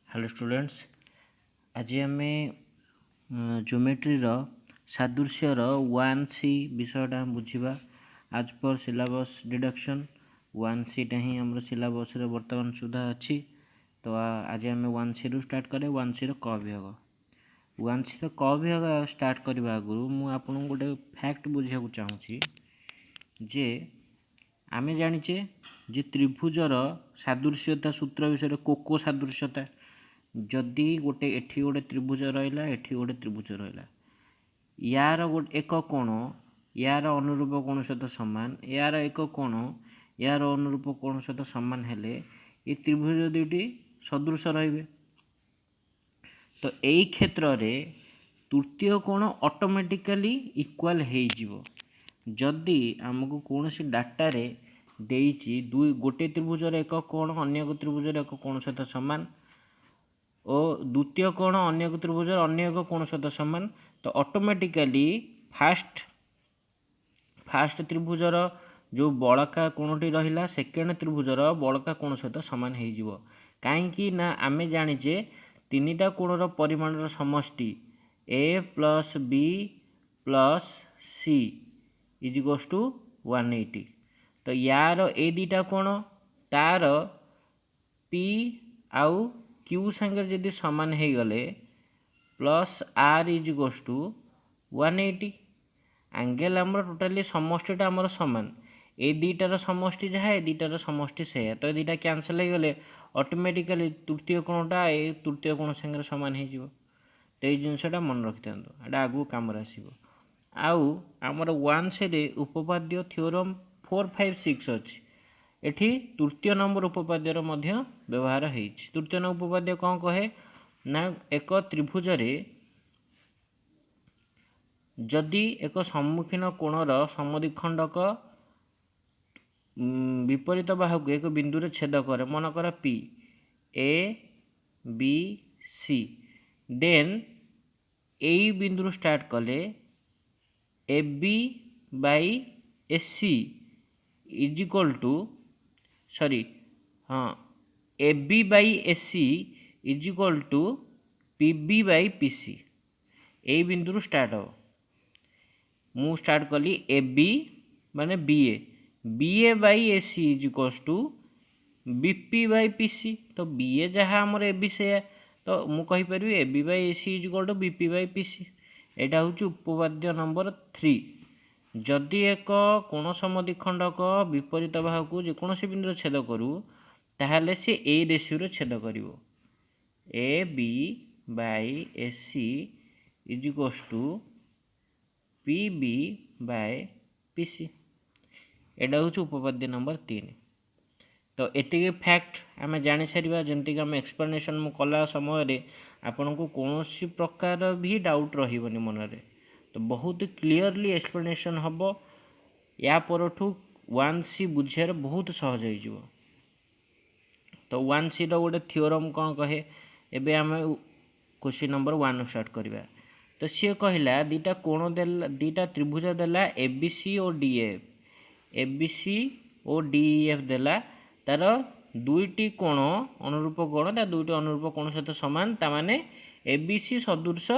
Hello students, आज आम geometry सादृश्यर 1C विषयटा बुझा आज पर सिलेबस डिडक्शन 1C टा ही आम सिलेबस बर्तमान सुधा अच्छी। तो आज आम 1C रु स्टार्ट करें 1C क विभाग 1C क विभाग स्टार्ट करने आगु मुझे गोटे फैक्ट बुझा चाहूँगी जे आमे जानिचे जे त्रिभुजर सादृश्यता सूत्र विषय कोको सादृश्यता जदि गोटे एठी गोटे त्रिभुज रहा एठी गोटे त्रिभुज रहा यार गोटे एक कोण यार अनुरूप कोण सहित सामान यार एक कोण यार अनुरूप कोण सहित सामान हेले ये त्रिभुज दुईटी सदृश रहिबे। तो यही क्षेत्र में तृतीय कोण ऑटोमेटिकली इक्वल हो जदि आमको कौन सी डाटा रे देइछि दुई गोटे त्रिभुजर एक कोण अन्य एक त्रिभुजर एक कोण सहित सामान और द्वितीय कोण अन्य एक त्रिभुजर अन्य एक कोण सहित सामान। तो ऑटोमेटिकली फास्ट त्रिभुजर जो बड़का कोणटी रहिला सेकेंड त्रिभुजर बड़का कोण सहित सामान हो कहीं ना आमे जानिचे तीनिटा कोणर परिमाणर समष्टि A plus B plus C is equals to 180। तो यार ए दुईटा कोण तार पी आउ क्यू संगे जदि सामान हो गले plus R is equals to 180 angle आमर टोटाली समष्टिटा आमर सामान ए दुईटार समष्टि जहाँ ए दुईटार समष्टि से तो दुईटा कैंसल हो गले ऑटोमेटिकली तृतीय कोणटा ए तृतीय कोण संगे सामान हो तो ये जिनसटा मन रखि था एटा आगू कम आसो आउ आमर 1C रे उपपाद्य थ्योरम 4, 5, 6 अच्छी एठी तृतीय नंबर उपपाद्यर मध्य व्यवहार होइछि। तृतीय नंबर उपपाद्य कौन कहे ना एक त्रिभुज रे जदि एक सम्मुखीन कोणर समद्विखंडक विपरीत बाहु एक बिंदु रे छेद करे मनकर P A B C then यही बिंदु स्टार्ट कले A B by A C is equal to हाँ A B by A C is equal to P B by P C यही बिंदु स्टार्ट हो मु स्टार्ट कली ए बी माने B A by A C is equals to B P by P C. तो B ए जहाँ आमर A B से तो मु कहीपरि A B by A C is equal to B P by P C. यहाँ हूँ उपपाद्य नंबर 3 जदि एक कोण समद्विखंडक विपरीत बाहु जेकोसी बिंदु छेद करूँ ताहले से ए रेशियो छेद कर A B by A C is equals to P B by P C. यहाँ हूँ उपपाद्य नंबर 3। तो एतिक फैक्ट आम जानी सारा जमीक आम एक्सप्लेनेशन कला समय आपन को कौन प्रकार भी डाउट रही मनरे तो बहुत क्लीयरली एक्सप्लेनेशन हम या परठू 1C बुझार बहुत सहज हो। तो 1C गोटे थ्योरम कौन कहे एबे आम क्वेश्चन नंबर 1 स्टार्ट करवा। तो सी कहला दीटा कोण देला दीटा त्रिभुज देला ए बी सी और डी एफ देला तार दुईटी कोण अनुरूप कोण दुईटी अनुरूप कोण सहित सामान तामाने ए बी सी सदृश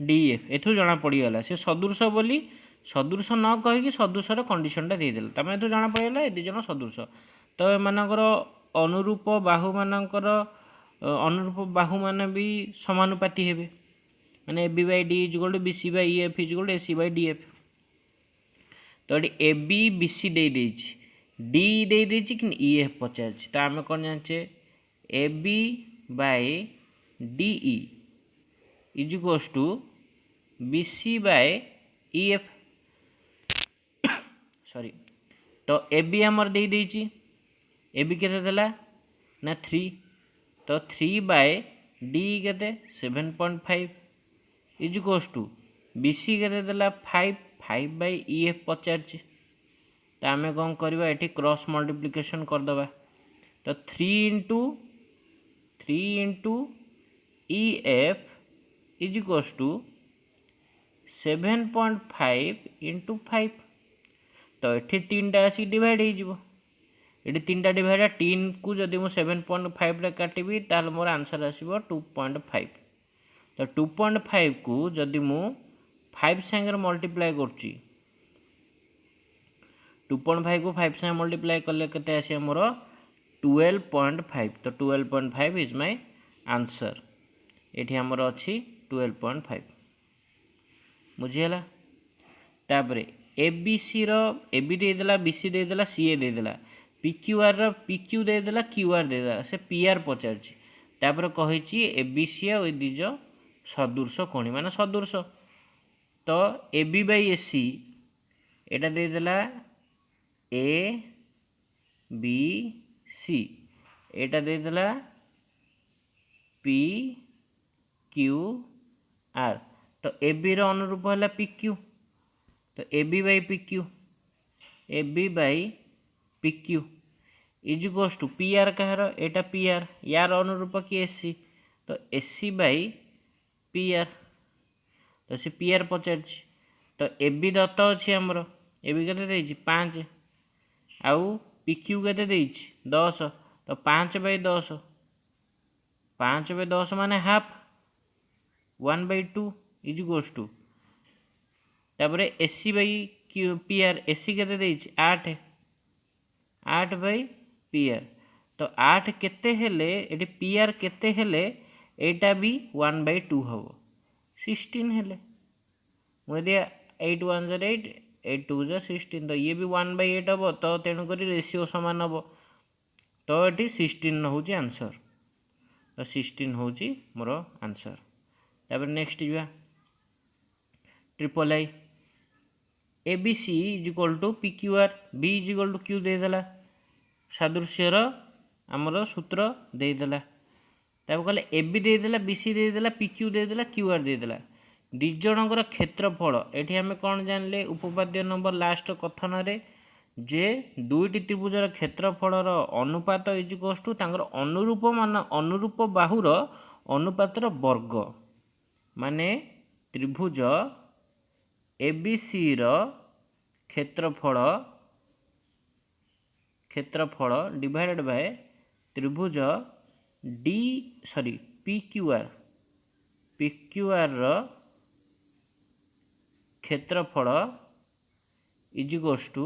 डी एफ एथु जना पड़गला से सदृश बोली सदृश न कहीकि सदृशर कंडीशनटा देदेला तमें एथु जना पड़गला ए दुईजन सदृश। तो एमानकर अनुरूप बाहु मानकर अनुरूप बाहु मान भी समानुपाती हेबे माने A B by D is equal to B C by E F is equal to A C by D F. तो ये ए बी बी सी दे देछि डी दे देछि कि ई एफ पचार। तो आम कौन जाने A B by D E is equals to B C by E F sorry. तो ए बी आमर दे देछि ए बी केते देला ना 3 तो 3 बाय डी केते 7.5 is equals to B C केते देला 5 बाय ई एफ पचार। तो आम कौन करवा ये क्रॉस मल्टीप्लिकेशन करदे तो 3 into E F is equals to 7.5 into 5। तो ये 3टा आसिक डिवाइड हो ये 3टा डिवाइड 3 को जदि मु 7.5 रे काटिबी ताल मोर आंसर आसीबो 2.5। तो 2.5 को जदि मु 5 संगे मल्टीप्लाई करची 2.5 को 5 संगे मल्टीप्लाई कले केते आसी मोर 12.5। तो 12.5 इज माय आंसर। एठी हमर अछि 12.5 बुझियला। तापरे एबीसी रो एबी दे देला बीसी दे देला सीए दे देला पीक्यूआर रो पीक्यू दे देला क्यूआर दे देला से पीआर पचारछि। तापरे कहिछि एबीसी और दिज सदृश कोणी माने सदृश। तो एबी बाई एसी एटा दे देला ए बी सी एटा दे देला पी क्यू आर। तो एबी रो अनुरूप है पी क्यू। तो AB by P Q AB by P Q is equals to P R कहार एटा पी आर यार अनुरूप कि एसी। तो एसी बाई पी आर। तो सी पी आर पचार। तो एबी दत्त अच्छी आमर एबी के 5 आउ पी क्यू के 10। तो 5/10 5/10 माने हाफ 1/2 इज इक्वल्स टू तापरे AC by Q P R AC के 8 8/पी आर। तो 8 केते हेले एटी पी आर केते हेले एटा भी 1/2 हम 16 हेले मुझे 8 1 8 8 2 16। तो ये भी 1/8 हम। तो तेणुक रेसीओ सामान हम। तो ये 16 हूँ आंसर। तो 16 हूँ मोर आंसर। तापर नेक्स्ट जा triple I A B C is equal to P Q R B is equal to Q देदेला सादृश्यर आमर सूत्र देदेला। तापर कहले ए बी देदेला बी सी देदेला पी क्यू देदेला क्यू आर देदेला दिज जनकर क्षेत्रफल। एठी आमे कौन जानले उपपाद्य नंबर लास्ट कथन रे जे दुईटी त्रिभुजर क्षेत्रफलर अनुपात इज इक्वल्स टू तांकर अनुरूप मान अनुरूप बाहुर अनुपातर वर्ग माने त्रिभुज एबीसी रो क्षेत्रफल डिवाइडेड बाय त्रिभुज डी पीक्यूआर रो क्षेत्रफल is equals to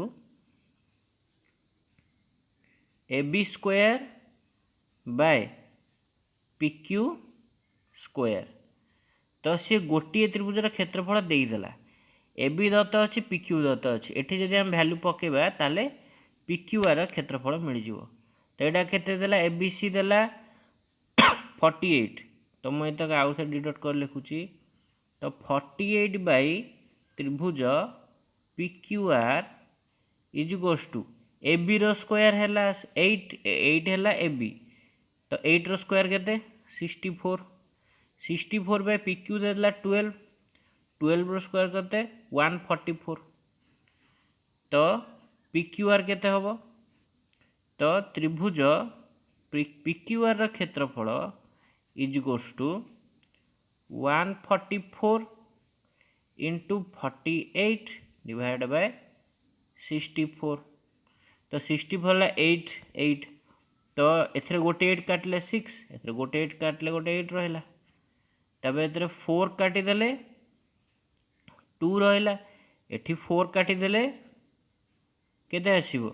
AB square by PQ square. तो सी गोटे त्रिभुजर क्षेत्रफल देदेला एबी दत्त अच्छी पीक्यू दत्त अच्छी एठी जदि हम वैल्यू पकेबा ताले पीक्यूआर क्षेत्रफल मिल जिवो। तो यहाँ केते देला एबीसी देला 48। तो मुझे तक आउ थे डिडक्ट कर लिखुची। तो 48 बाई त्रिभुज PQR is equals to AB रो स्क्वायर हैला 8 हैला एबी। तो 8 रो स्क्वायर केते 64 64 बाई पीक्यू देला 12 रो स्क्वायर करते 144। तो पीक्यूआर केते हबो। तो त्रिभुज पीक्यूआर क्षेत्रफल is equals to 144 into 48 divide by 64। तो 64 ला 8 8। तो एथरे गोटे 8 काटले 6 एथरे गोटे 8 काटले गोटे 8 रहिला। तबे एथरे 4 काटी देले 2 रहिला एठी 4 काटी देले केते आसीबो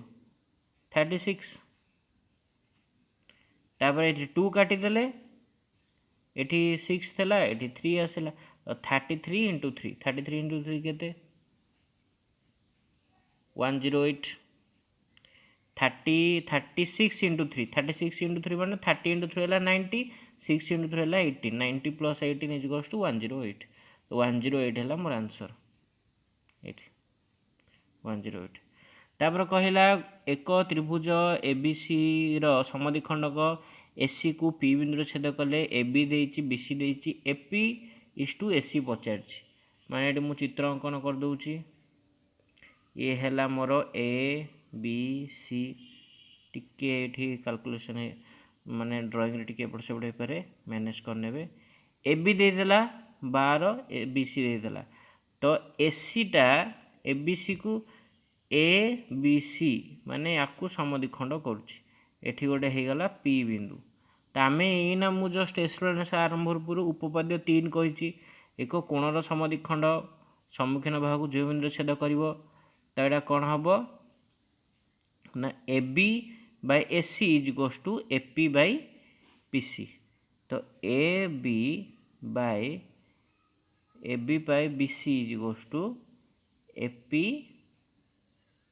36। तापर एठी 2 काटी देले एठी 6 थला एठी 3 आसिला। तो 33 इंटू 3 33 इंटू 3 केते 108। 36 इंटू 3 36 इंटू 3 माने 30 इंटू 3 है 90 6 इंटू 3 है 18 90 प्लस 18 इज इक्वल्स टू 108। तो 108 है मोर आंसर एठी 108। तापर कहला एक त्रिभुज एबीसी रो समद्विखंडक एसी को पी बिंदु छेद कले एबी देछि बीसी देछि एपी इज टू एसी पचार माने एटी मु चित्र अंकन कर दूची। ये हैला मोर ए बी सी टिके एठी कैलकुलेशन माने ड्राइंग रे टिके एपट सेपट हो पारे मैनेज करनेबे। एबी दे देला 12 बीसी दे देला। तो एसी टा एबीसी को ए बी सी माने याकू समद्विखंड करुच्ची एठी गोटे होगला पी बिंदु। तो आम एना मु जस्ट एक्सप्लेनेशन आरंभ पूर्व उपपाद्य 3 कही एक कोणर समद्विखंड सम्मुखीन भाग जो बिंदु छेद कर तो यहाँ कौन हम ना A B by A C is equals to A P by P C. तो A B by B C is equals to A P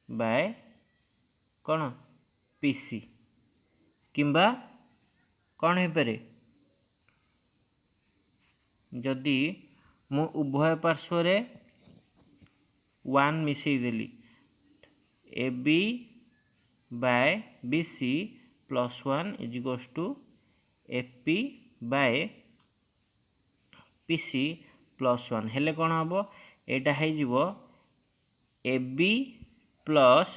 by कौन पी सी किंबा कौन हो पारे जदि मु उभय पार्श्व 1 मिसेदेली A B by B C plus 1 is equals to A P by P C plus 1 हेले कौन हम यहाँ हो A B plus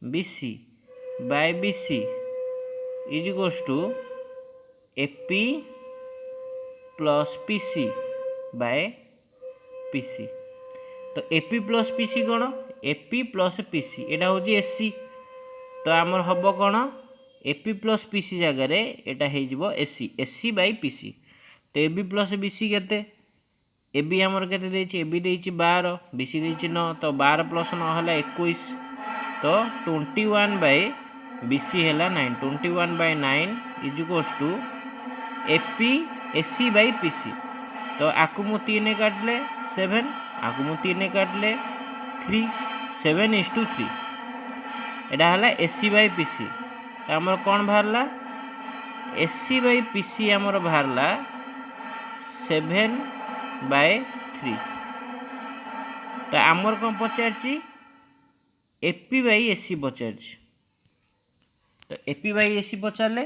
B C bye B C is equals to A P plus P C by P C. तो AP plus P सी कौन AP plus P C यहाँ हूँ AC तो आमर हम कौन एपी प्लस पी सी जगार यहाँ हो AC AC by P C. तो A B plus B C के ए बी आमर के A B they 12 B C दे 9 तो 12 प्लस 9 है 21 तो 21 बाय बी सी है 9 21 by 9 is equals to AP AC by P C. तो आपको मु 3 काटले 7 आपको मु 3 काटले 3 7:3 यहाँ है एसी बाय पी सी। तो आमर कौन बाहरला एसी बाय पी सी आमर बाहरला 7/3। तो आमर कौन पचार एपी बाय एसी पचार। तो एपी बाय एसी पचारे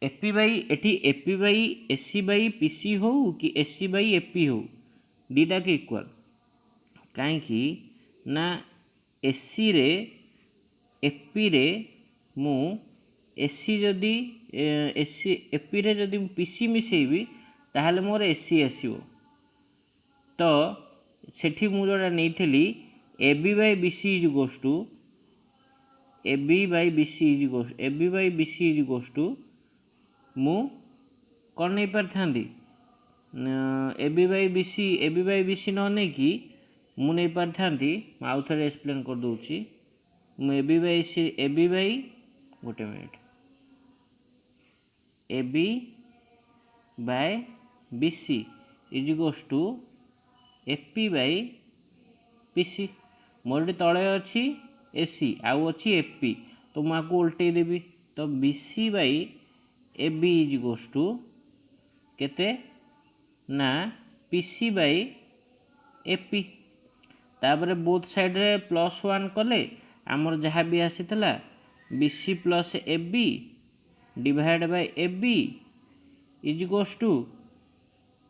एपी बाई एटी AP by AC by PC हो कि एसी बाई एपी हो दीटा के इक्वाल कहीं ना एसी रे एपी रे मु एसी जदि एसी एपी रे जदि पीसी मिसेबी ताहले मोर एसी आसीबो। तो सेठी मु जोड़ा नहीं A B by B C is equals to A B by B C is equals A B by B C is equals to मु कौन नहीं पारि A B by B C न नहीं कि मु नहीं पारि आउ थे एक्सप्लेन कर दूची मु ए बी बाई गोटे minute A B by B C is equals to A P by P C मोर तले अच्छी ए सी आउ अच्छी ए पी तो मुझे उल्टे देवी तो B C by A B is equals to केते ना P C by A P तापर बोथ साइड रे +1 कले आमर जहाँ भी आसी B C plus A B divide by A B is equals to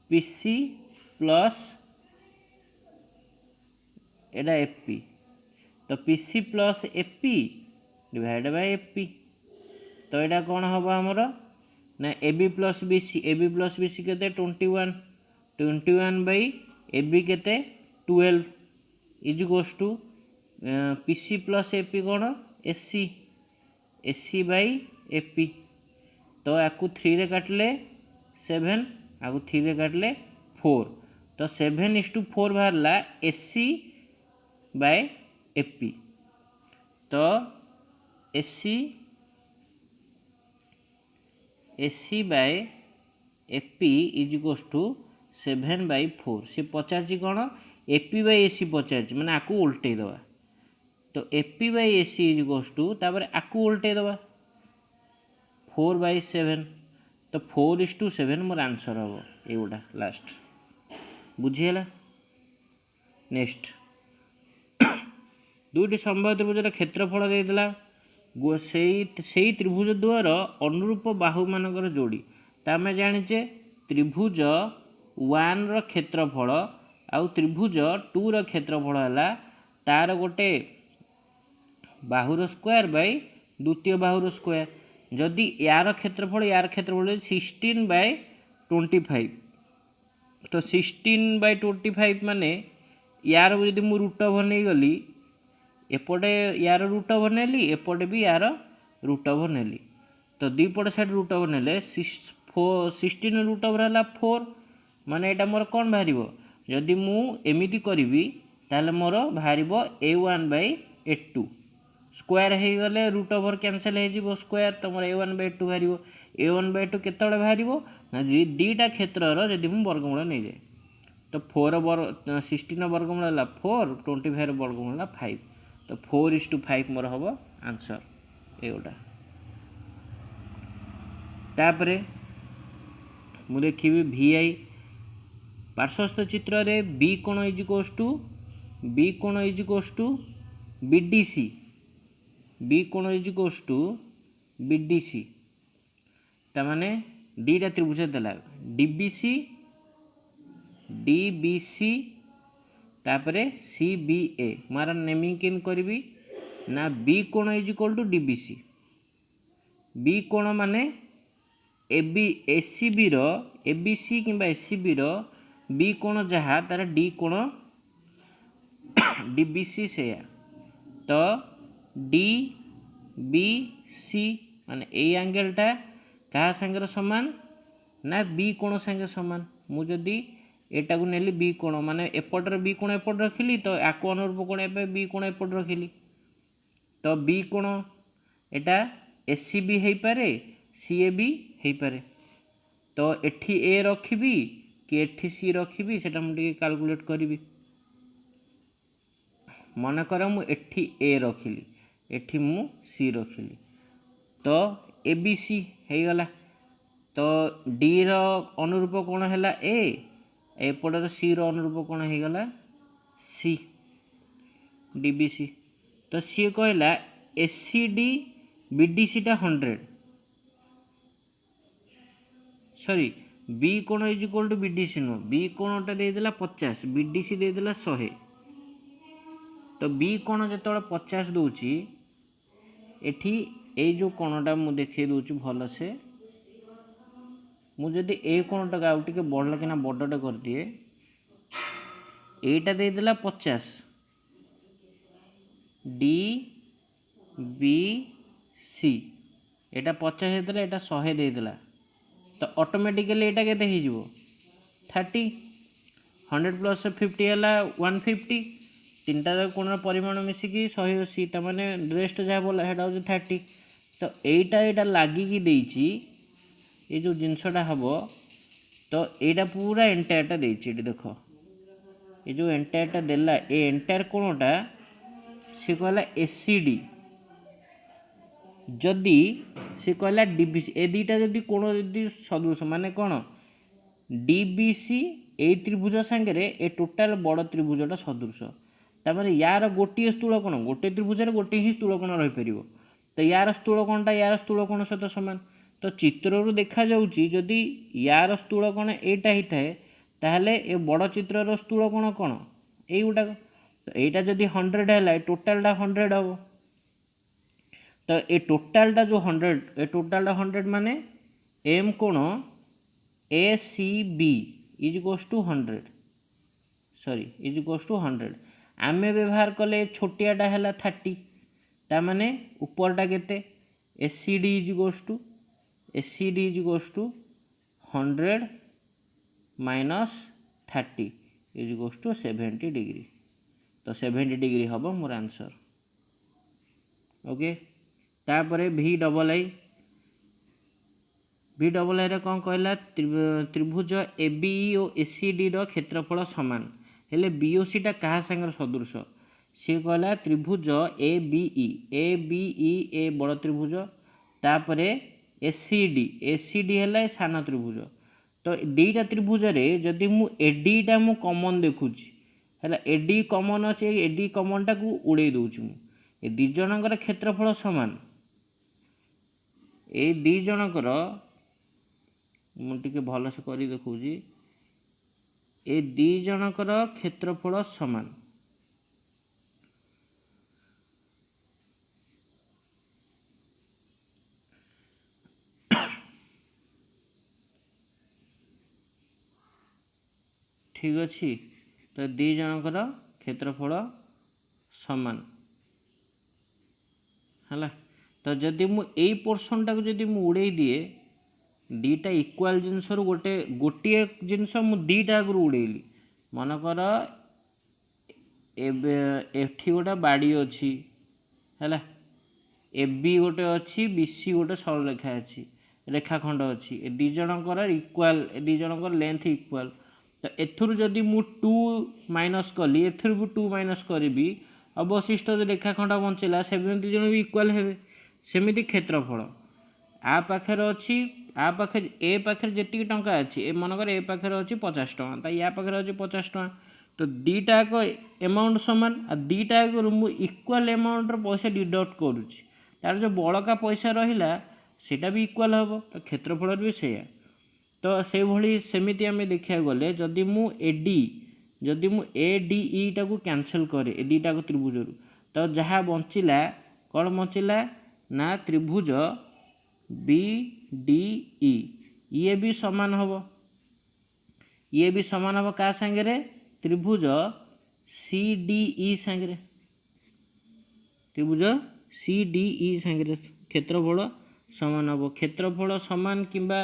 P C plus एटा ए पी। तो P C plus A P divide by A P तो यहाँ कौन हम आमर ना A B plus B C के 21 by A B के 12 is equals to P C plus A P कौन A C by A P. तो आपको 3 रे काटले 7 आपको 3 रे काटले 4 तो 7:4 बाहरला A C by A P. तो AC by AP is equals to 7/4 सी पचार कौन एपी बाय एसी पचार मैंने आपको उल्टे दवा। तो AP by AC is equals to तापर आपको उल्टे दवा 4/7 तो 4:7 मोर आंसर हम एगुटा लास्ट बुझीगला। नेक्स्ट दुईटी संभाव्य त्रिभुजर क्षेत्रफल देता से त्रिभुज द्वार अनुरूप बाहु मानकर जोड़ी तो आम जाचे त्रिभुज 1 रो क्षेत्रफल आउ त्रिभुज 2 रो क्षेत्रफल है तार गोटे बाहुर स्क्वायर बाय द्वितीय बाहुर स्क्वायर जदि यार क्षेत्रफल 16/25 तो 16/25 माने यार जदि मु रूट ओवर नहीं गली एपटे यार रूट ओवर नेली एपटे भी यार रूट ओवर नेली तो दी पट साइड रूट ओवर नेले 16 रूट ओवर है 4 माने एटा मोर कौन बाहर जदि मु एमिति करी ताले मोर बाहर a1/a2 स्क्वायर हो गले रूट ओवर कैंसल हो स्क्वायर तो मोर a1/a2 बाहर a1/a2 केतबेले बाहर ना दीटा क्षेत्र जदि मु वर्गमूल नहीं जाए तो 16 वर्गमूल है 4 25 वर्गमूल है 5 तो 4:5 मोर हम आंसर एगोटा तापरे मु देखी VI पार्श्वस्थ चित्र रे बी कोण is equals to BDC B कोण इज इक्वल्स टू BDC तामाने दीटा त्रिभुज देला DBC तापरे CBA मार नेमिंग केम करी ना बी कोण is equal to DBC B कोण माने ACB रो ABC किंबा ACB रो बी कोण जहाँ तार डी कोण DBC से तो DBC माने ए एंगलटा क्या संगे समान ना बी कोण संगे समान मुझे एटा को नेली बी कोण माने एपटर बी कोण एपट रखिली तो आको अनुरूप कोण एपे बी कोण एपट रखिली तो बी कोण एटा ACB हो पारे CAB हो पारे तो एठी ए रखिबी कि एठी सी रखिबी सेटा मुझे कैलकुलेट करी मन कर मु एठी ए रखिली एठी मु सी रखिली तो ABC हो गला तो डी रो अनुरूप कोण हैला ए एपटर सी रो अनुरूप कोण हो गला सी DBC तो सी कहला ACD BDC टा 100 सॉरी बी कोण is equal to BDC no B कोणटा देदेला 50 BDC देदेला 100 तो बी कोण जतबे 50 दउची एठी ए जो कोणटा मु देखै दउची भल से मु जदि ए कोणटा गाउ टिके बडला किना बडटा कर दिए एटा देदेला 50 DBC एटा 50 देदेला एटा 100 देदेला तो ऑटोमेटिकली एटा केते हो जिवो 30 100 प्लस 50 है 150 तीनटा कोण परिमाण मिसिकी 180 ता माने रेस्ट जहाँ बोला हेटा हो 30 तो एटा लागिकी देइची ये जो जिनसटा हम तो यहाँ पूरा एंटायरटा देइची देख ये जो एंटायरटा देला ए एंटायर कोणटा सी कहला ACD जदि सी कहला DBC ए दीटा जदि कोण जदि सदृश माने कौन DBC ए त्रिभुज सांगे ए टोटाल बड़ त्रिभुजटा सदृश तार यार गोटे स्थूलकोण गोटे त्रिभुज गोटे ही स्थूलकोण रही पार तो यार स्थूलकोणटा यार स्थूलकोण सहित सामान तो चित्रु देखा जाउची जदि यार स्थूलकोण एटा होता है ताहले ए बड़ चित्रर स्थूलकोण कौन एगुटा तो यहाँ जदि 100 है टोटालटा 100 हम तो ए टोटालटा जो 100 ए टोटालटा 100 माने एम कोण ACB is equals to 100 sorry is equals to 100 आमे व्यवहार कले छोटियाटा है 30 ता माने ऊपरटा केते ACD is equals to 100 minus 30 is equals to 70 degree तो 70 डिग्री हम मोर आंसर ओके तापरे VII रे कौन कहला त्रिभुज ABE और ACD रो क्षेत्रफल समान हेले BOC टा कहा संगे सदृश सी कहला त्रिभुज ABE ए बड़ त्रिभुज तापरे ACD है सान त्रिभुज तो दीटा त्रिभुज रे जदि मु AD टा मु कॉमन देखुची है AD कॉमन अच्छे AD कॉमन टा को उड़े दूची मु ए दी जनकर क्षेत्रफल समान ए दी जनकर मुझे भल से कर देखुची ए दी जनकर क्षेत्रफल समान ठीक अच्छे तो दी जनकर क्षेत्रफल समान है। तो जदि मुझे पोर्सन टाक जदि उड़े दिए दीटा इक्वाल जिनस गोटे गोटे जिनस दीटा आगु उड़ेली मनकर एठी गोटे बाड़ी अच्छी है ए बी गोटे अच्छी बी सी गोटे सरल रेखा अच्छी रेखाखंड अच्छी ए दी जनकर इक्वाल दी जनकर लेंथ इक्वाल। तो एथुरु जदि मु 2 माइनस कली एथुरु भी 2 माइनस करी अवशिष्ट जो रेखाखंड बंचला से दी जन भी इक्वाल हेबे। सेमिति क्षेत्रफल आ पाखे अच्छी आ पाखे ए पाखे जी टंका अच्छी ए मनकर ए पाखे अच्छी 50 टଙ୍କା तो या पाखे अच्छी 50 टଙ୍କା। तो दीटा एमाउंट सामान आ दीटा मुझे इक्वाल एमाउंटर पैसा डिडक्ट करुच्ची तार जो बड़का पैसा रहा सेटा भी इक्वाल हम तो क्षेत्रफल भी से। तो से भली सेमिति आम देखा गले जदि मु एडी जदि मु ए डी ई टाकू कैंसल करे ए दीटा त्रिभुज तो जहाँ बंचला कौन बंचला ना त्रिभुज बी डी ई ये भी समान हम ये भी समान हम क्या सांगे त्रिभुज सी डी ई सांगे त्रिभुज सी डी ई सांगे क्षेत्रफल समान हम क्षेत्रफल समान किंबा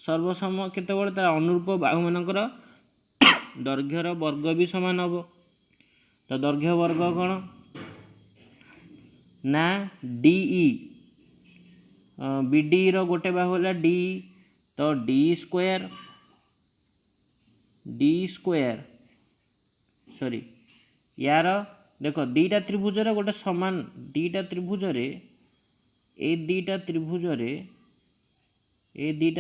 सर्वसम केतबेले तार अनुरूप बाहु मानकर दैर्घ्यर वर्ग भी समान हम। तो दैर्घ्य वर्ग कौन ना डीई बीडी रो गोटे बाहु है डी तो डी स्क्वायर सॉरी यार देख दीटा त्रिभुज गोटे समान दीटा त्रिभुज ए दीटा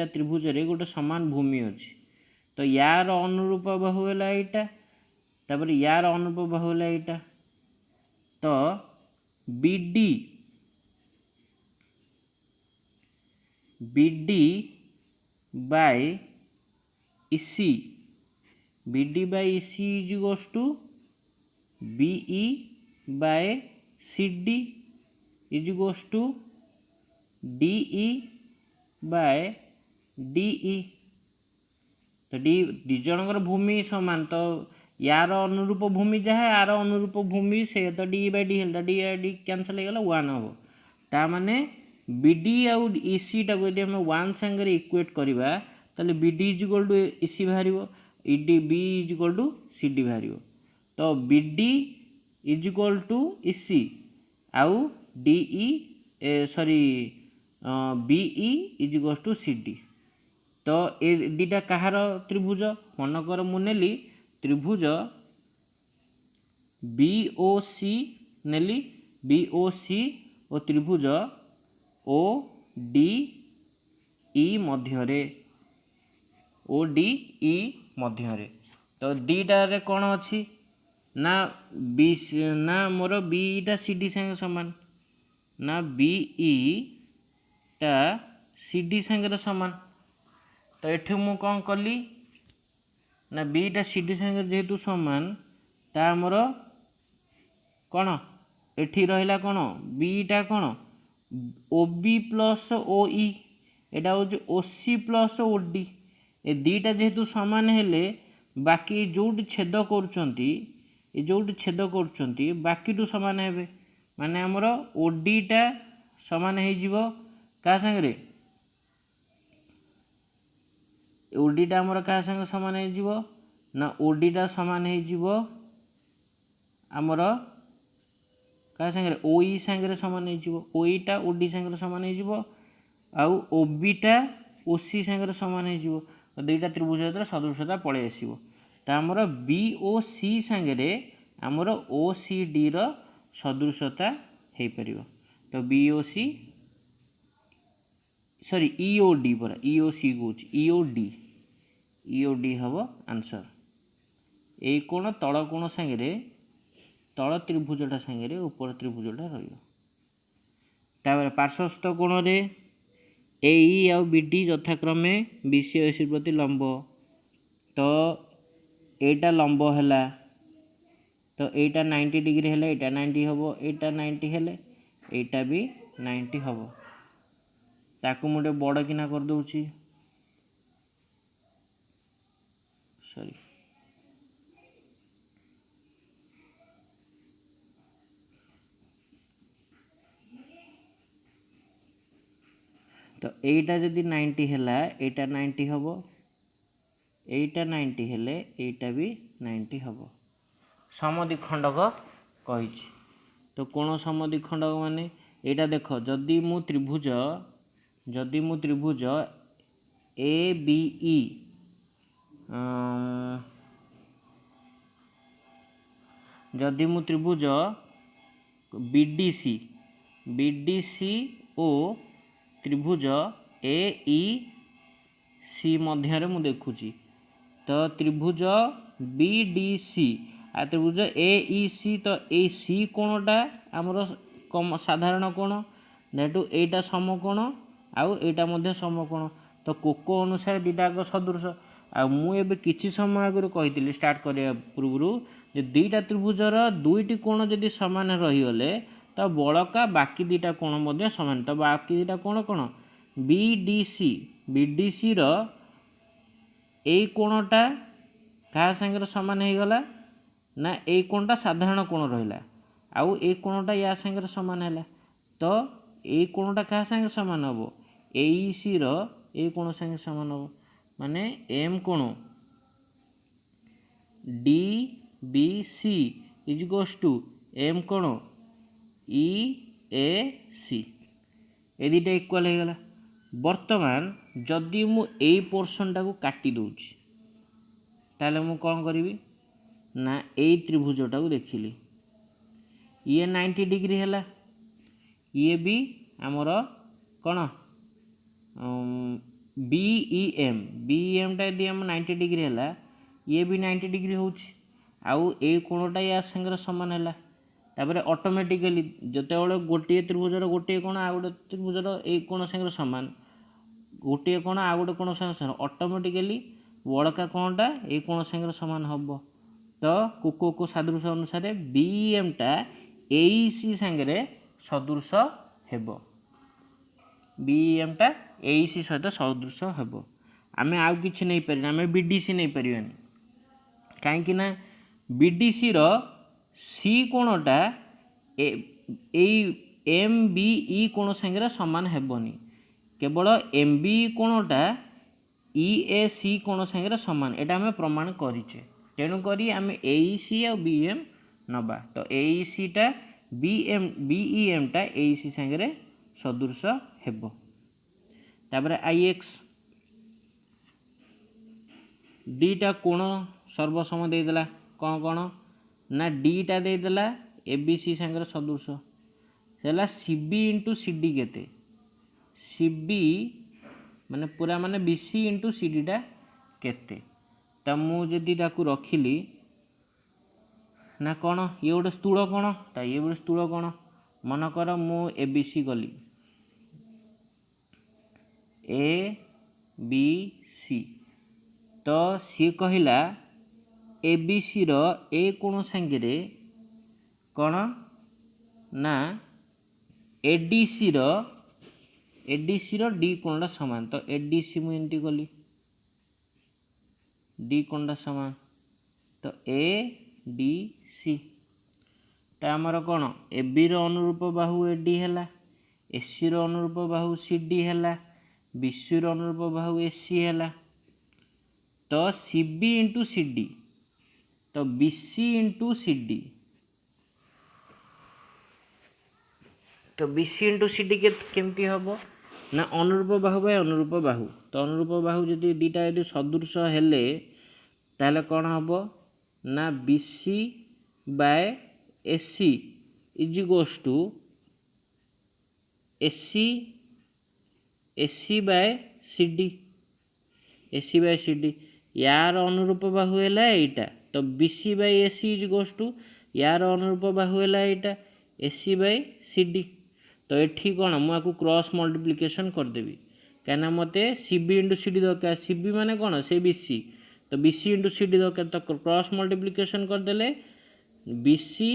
त्रिभुज गोटे समान भूमि अच्छी। तो यार अनुरूप बाहु है यहाँ तापर यार अनुरूप बाहु है यहाँ। तो BD by EC BD by EC is equals to BE by CD is equals to DE by DE. तो दी जनकर भूमि समान तो यार अनुरूप भूमि जहाँ यार अनुरूप भूमि से तो डी बाय डी है डी डी कैंसल हो गला 1 हम ता माने बीडी आउ इसी टाक यदि हम 1 सांगे इक्वेट करवा ताले BD is equal to EC बाहर ED B is equal to C D बाहर। तो BD is equal to EC आउ DE sorry BE is equal to C D. तो ए दीटा कहार त्रिभुज मनकर मुनेली त्रिभुज बी ओ सी नेली बी ओ सी और त्रिभुज ओ डी ई मध्य ओ डी ई मध्य। तो दीटारे कौन अच्छी ना बी ना मोर बीटा सी डी संगे समान ना बीई टा सी डी संगे समान। तो ये मु कौन कली ना बीटा सी डी संगे जेहेतु समान ता मोर कौन एठी रहिला कौन बीटा कौन ओ बी प्लस ओ ई एटा हूँ ओ C plus O D A दीटा जेहेतु समान हेले बाकी जोटी छेद करुँच जोटी छेद करुँच बाकी टू समान हे माने आमर ओडीटा समान हो क्या सांगे ओडीटा आमर क्या संगे समान हो ना ओडीटा समान हो आमर क्या सांगे ओई सांगे समान हो ओईटा ओडी सांगे समान हो आउ ओबीटा ओसी सांगे समान हो दुईटा त्रिभुज सदृशता पलि आसो। तो आमर बी ओ सी सांगे आमर ओ सी डी रो सदृशता हो पार। तो बी ओ सी सॉरी ईओ डी पर ईओ सी कौच ईओ डी हम आंसर। ये कोण तल कोण सांगे तल त्रिभुजटा सांगे ऊपर त्रिभुजटा रही पार्श्वस्थ कोण रे एई आउ बीडी यथाक्रमे बीसी एसी प्रति लंब। तो एटा लंब है तो एटा 90 डिग्री है एटा 90 हम एटा 90 है एटा भी 90 हम ताकू मुझे बड़ किना कर दूची सॉरी तो एटा जदि 90 है एटा 90 हम एटा 90 हेले एटा भी 90 हम समद्विखंडक कही। तो कोण समद्विखंडक माने एटा देख जदि मु त्रिभुज ए बी ई जदि मु त्रिभुज बीडीसी ओ त्रिभुज ए ई सी मध्य मु देखुची तो त्रिभुज बीडीसी आ त्रिभुज ए ई सी तो ए सी कोणटा आमर साधारण कोण जेटू एटा समकोण आउ एटा मध्य समकोण तो कोको अनुसार दुटाक सदृश आ मु एबे किछि समय आगु कही स्टार्ट करिया पूर्व जे दुईटा त्रिभुजर दुईटी कोण जदि समान रहीगले तो बड़का बाकी दुईटा कोण मध्य समान तो बाकी दुईटा कोण कोण बीडीसी रो ए कोणटा क्या सांगे समान हो गला ना ए कोणटा साधारण कोण रहा आउ ए कोणटा या सांगे समान है तो ए कोणटा क्या सांगे समान हम एईसी रो ए कोण सांगे समान हम माने एम कोण D B C is to M कोण ई ए सी ए दुटा इक्वाल हो गला। वर्तमान जदि मु एई पोर्शनटा को काटी दूची ताले मु कौन करी ना एई त्रिभुजटा को देखिली ये 90 डिग्री है ये भी आमर कौन बीईएम टा यदि आम 90 डिग्री है ये भी 90 डिग्री होउची आउ ए कोणटा या संगे समान है तापर ऑटोमेटिकली जिते गोटे त्रिभुजर गोटे कोण आ गोटे त्रिभुजर ए कोण संगे समान गोटे कोण आ गोटे कोण संगे समान ऑटोमेटिकली बड़का कोणटा ए कोण संगे समान हम तो को सदृश अनुसार बीएमटा एईसी संगे सदृश हेब बीएमटा एईसी सहित सदृश हेब आमे आउ किछि नहीं पारि आमे बीडीसी नहीं पारिबानी कहीं ना बीडीसी रो सी कोणटा एम बी ई कोण संगे समान हेबनी केवल एम बी कोणटा ई ए सी कोण संगे समान एटा आमे प्रमाण करिचे तेणुक आम एईसी आ बीएम नबा तो एईसी टा बीईएम टा एईसी संगे सदृश हेब तापर आई एक्स दीटा कोण सर्वसम देदेला कौन कौन ना डीटा देदेला एबीसी संगे सदृश है सीबी इंटू सीडी केते सीबी माने पूरा माने बीसी इंटू सीडीटा केते तो मुझे रखिली ना कौन ये गोटे स्थूल कोण तो ये गोटे स्थूल कोण मनकर मु एबीसी गली ए बी सी तो सी कहला एबीसी रो ए कोण संगे कौन ना एडीसी रो डी कोणटा समान तो एडीसी मुझे गली डी कोणटा समान तो ए डी सी तो आमर कौन ए बी रो अनुरूप बाहु एडी है एसी रो अनुरूप बाहु सीडी है बीसी रो अनुरूप बाहु एसी है तो सीबी इंटू सीडी तो बीसी इंटू सीडी तो बीसी इंटू सीडी केमती हम ना अनुरूप बाहु बाय अनुरूप बाहु तो अनुरूप बाहु जदि दीटा यदि सदृश हेले ताले कौन हम ना BC by AC is goes to AC by CD AC by CD यार अनुरूप बाहु है यहाँ तो BC by AC is goes to यार अनुरूप बाहु है यहाँ एसी बाय सीडी तो ये कौन मुझे क्रॉस मल्टीप्लिकेशन करदेवी कहीं मते सीबी इंटू सीडी दरकार सीबी माने कौन से बीसी तो बीसी इंटू सीडी दरकार तो क्रॉस मल्टीप्लिकेशन करदेले BC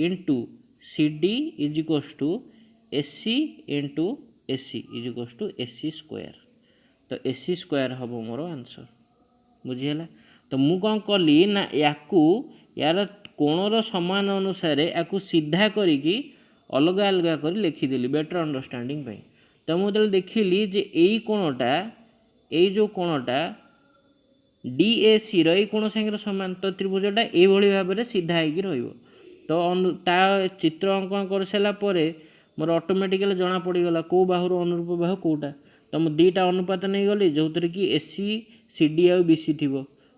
into CD is equals to AC into AC is equals to AC square तो एसी स्क्वायर हम मोर आंसर बुझीगला। तो मु कौन कली ना यार कोणर समान अनुसार या सीधा करी अलग अलग कर लिखिदेली बेटर अंडरस्टैंडिंग पाई तो मुझे देखिली जे यही कोणटा यही जो कोणटा DAC रही कोण संगे समान तो त्रिभुजटा ये भाव में सीधा होगी रही तो ता चित्र अंकन कर सारा मोर ऑटोमेटिकली जना पड़गला कौ बाहु अनुरूप बाहु कौटा तो मुझे दुईटा अनुपात नहीं गली जो थी कि AC CD आ BC थी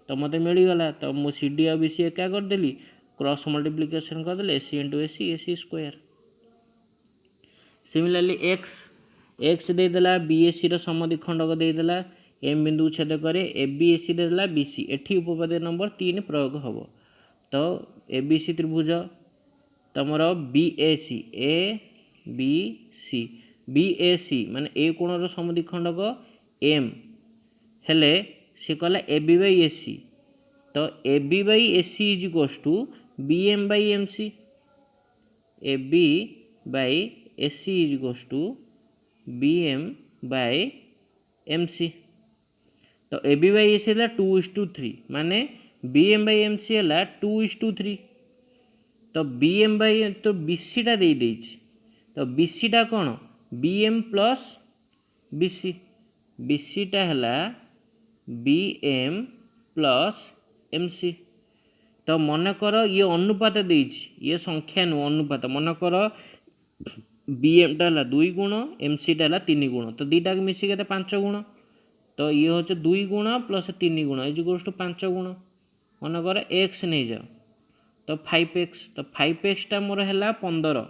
तो मत मिलगला तो मुझे CD आ BC एका करदेली क्रॉस मल्टीप्लिकेशन करदे AC into AC square. Similarly एक्स देदेला BAC समद्विखंडक देदेला एम बिंदु छेद करे ABAC देदेला BC एठी उपपाद्य नंबर 3 प्रयोग हम तो ABC त्रिभुज तुमर BAC माने ए कोणर समद्विखंडक M हेले सी कहला AB बाई AC तो AB by AC is equals to BM by MC AB by AC is equals to BM by MC तो AB बाई AC है 2:3 माने BM बाई MC है 2:3 तो BM बाई तो BC टा दे देछि तो BC टा कौन BM प्लस BC टा है BM प्लस MC तो मन कर ये अनुपात देछि ये संख्या नु अनुपात मन कर BM टा है 2 गुण MC टा है 3 गुण तो दीटा के मिसी के 5 गुण तो ये होचे 2 गुण प्लस 3 गुण इज इक्वल्स टू 5 गुण मन कर x नहीं जाओ तो 5x तो 5x टा मोर है 15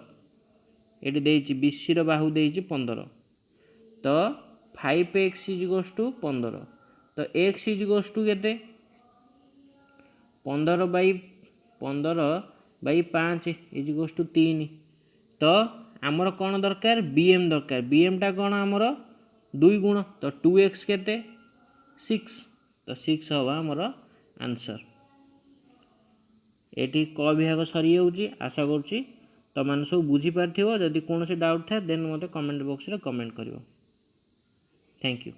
ये देछि BC रो बाहु देछि 15 तो 5x इज इक्वल्स टू 15 तो x इज इक्वल्स टू केते 15 बाई 5 इज इक्वल्स टू 3 तो आमर कौन दरकार BM दरकार BM टा कौन आमर 2 गुण तो 2x केते 6 तो 6 हवा आमर आंसर एटी क विभाग सरी जाउची आशा करूची तो मैंने सब बुझीपार जदि कौन डाउट था देन मत कमेंट बॉक्स रे कमेंट करियो। Thank you.